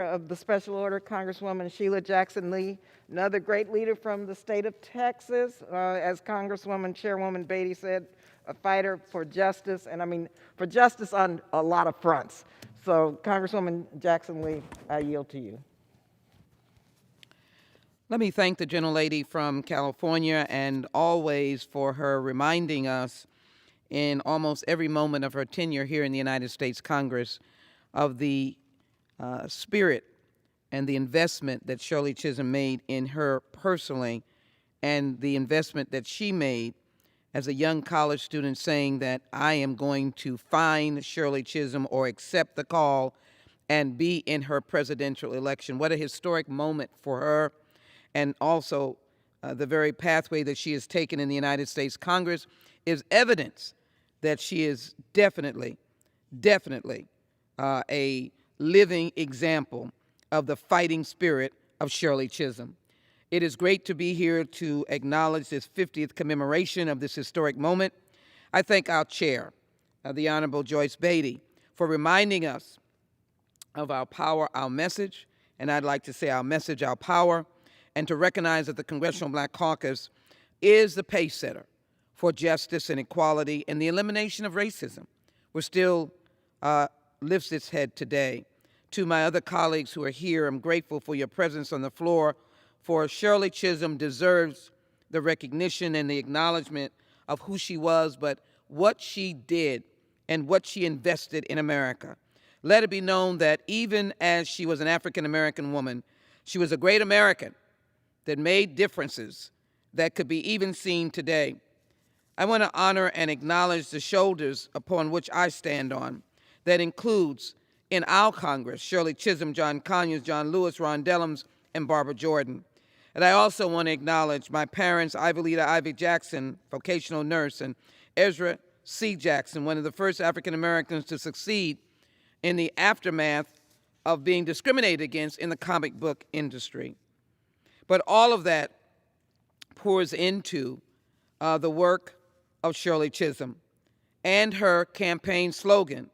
of the special order, Congresswoman Sheila Jackson Lee, another great leader from the state of Texas, as Congresswoman Chairwoman Beatty said, a fighter for justice, and I mean for justice on a lot of fronts. So Congresswoman Jackson Lee, I yield to you. Let me thank the gentlelady from California and always for her reminding us in almost every moment of her tenure here in the United States Congress of the spirit and the investment that Shirley Chisholm made in her personally, and the investment that she made as a young college student, saying that I am going to find Shirley Chisholm or accept the call and be in her presidential election. What a historic moment for her, and also the very pathway that she has taken in the United States Congress is evidence that she is definitely a living example of the fighting spirit of Shirley Chisholm. It is great to be here to acknowledge this 50th commemoration of this historic moment. I thank our chair, the Honorable Joyce Beatty, for reminding us of our power, our message, and I'd like to say our message, our power, and to recognize that the Congressional Black Caucus is the pace setter for justice and equality and the elimination of racism. We're still lifts its head today. To my other colleagues who are here, I'm grateful for your presence on the floor, for Shirley Chisholm deserves the recognition and the acknowledgement of who she was, but what she did and what she invested in America. Let it be known that even as she was an African-American woman, she was a great American that made differences that could be even seen today. I want to honor and acknowledge the shoulders upon which I stand on. That includes, in our Congress, Shirley Chisholm, John Conyers, John Lewis, Ron Dellums, and Barbara Jordan. And I also want to acknowledge my parents, Ivelita Ivy Jackson, vocational nurse, and Ezra C. Jackson, one of the first African Americans to succeed in the aftermath of being discriminated against in the comic book industry. But all of that pours into the work of Shirley Chisholm and her campaign slogan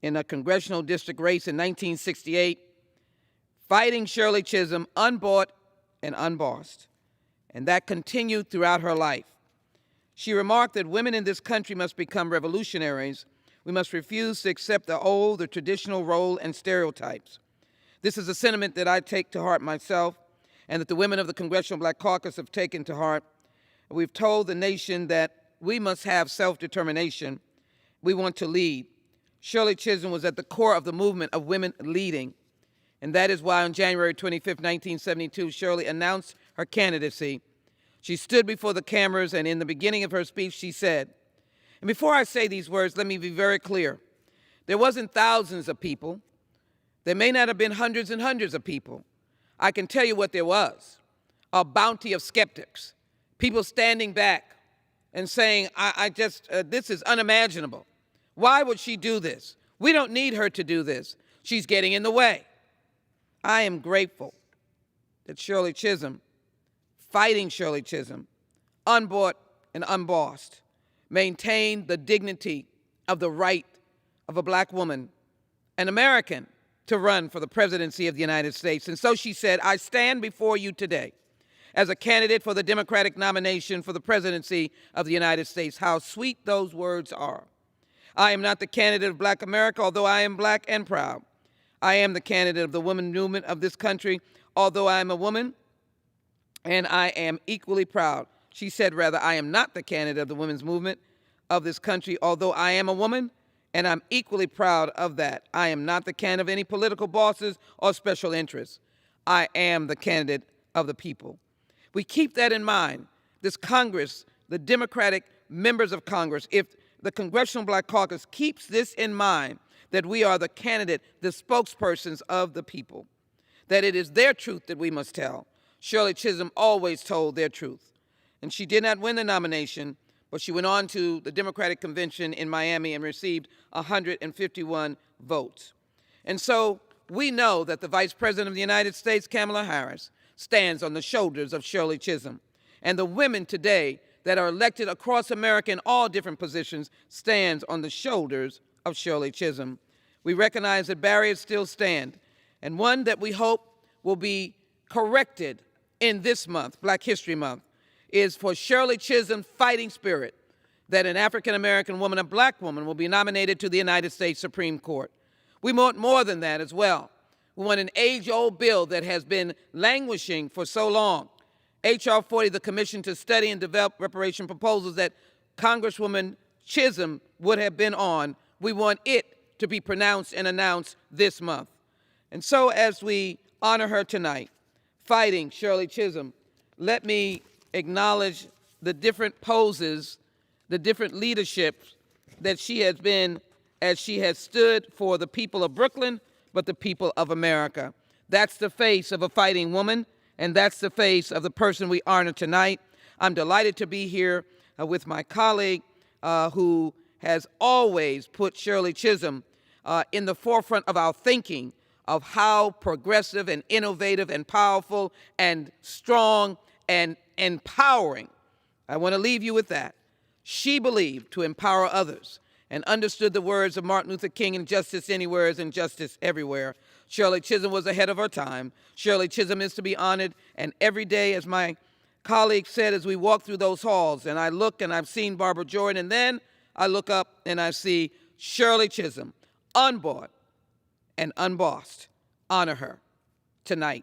in a congressional district race in 1968, fighting Shirley Chisholm, unbought and unbossed. And that continued throughout her life. She remarked that women in this country must become revolutionaries. We must refuse to accept the old, the traditional role and stereotypes. This is a sentiment that I take to heart myself, and that the women of the Congressional Black Caucus have taken to heart. We've told the nation that we must have self-determination. We want to lead. Shirley Chisholm was at the core of the movement of women leading, and that is why on January 25, 1972, Shirley announced her candidacy. She stood before the cameras, and in the beginning of her speech, she said, and before I say these words, let me be very clear. There wasn't thousands of people. There may not have been hundreds and hundreds of people. I can tell you what there was, a bounty of skeptics, people standing back and saying, this is unimaginable. Why would she do this? We don't need her to do this. She's getting in the way. I am grateful that Shirley Chisholm, fighting Shirley Chisholm, unbought and unbossed, maintained the dignity of the right of a black woman, an American, to run for the presidency of the United States. And so she said, I stand before you today as a candidate for the Democratic nomination for the presidency of the United States. How sweet those words are. I am not the candidate of Black America, although I am black and proud. I am the candidate of the women movement of this country, although I am a woman, and I am equally proud. She said, rather, I am not the candidate of the women's movement of this country, although I am a woman, and I'm equally proud of that. I am not the candidate of any political bosses or special interests. I am the candidate of the people. We keep that in mind. This Congress, the Democratic members of Congress, if the Congressional Black Caucus keeps this in mind, that we are the candidate, the spokespersons of the people, that it is their truth that we must tell. Shirley Chisholm always told their truth. And she did not win the nomination, but she went on to the Democratic Convention in Miami and received 151 votes. And so we know that the Vice President of the United States, Kamala Harris, stands on the shoulders of Shirley Chisholm. And the women today that are elected across America in all different positions stands on the shoulders of Shirley Chisholm. We recognize that barriers still stand, and one that we hope will be corrected in this month, Black History Month, is for Shirley Chisholm's fighting spirit that an African-American woman, a black woman, will be nominated to the United States Supreme Court. We want more than that as well. We want an age-old bill that has been languishing for so long. H.R. 40, the Commission to Study and Develop Reparation Proposals that Congresswoman Chisholm would have been on. We want it to be pronounced and announced this month. And so as we honor her tonight, fighting Shirley Chisholm, let me acknowledge the different poses, the different leaderships that she has been as she has stood for the people of Brooklyn, but the people of America. That's the face of a fighting woman, and that's the face of the person we honor tonight. I'm delighted to be here with my colleague who has always put Shirley Chisholm in the forefront of our thinking of how progressive and innovative and powerful and strong and empowering. I want to leave you with that. She believed to empower others and understood the words of Martin Luther King, injustice anywhere is injustice everywhere. Shirley Chisholm was ahead of her time. Shirley Chisholm is to be honored, and every day, as my colleague said, as we walk through those halls, and I look and I've seen Barbara Jordan, and then I look up and I see Shirley Chisholm, unbought and unbossed. Honor her tonight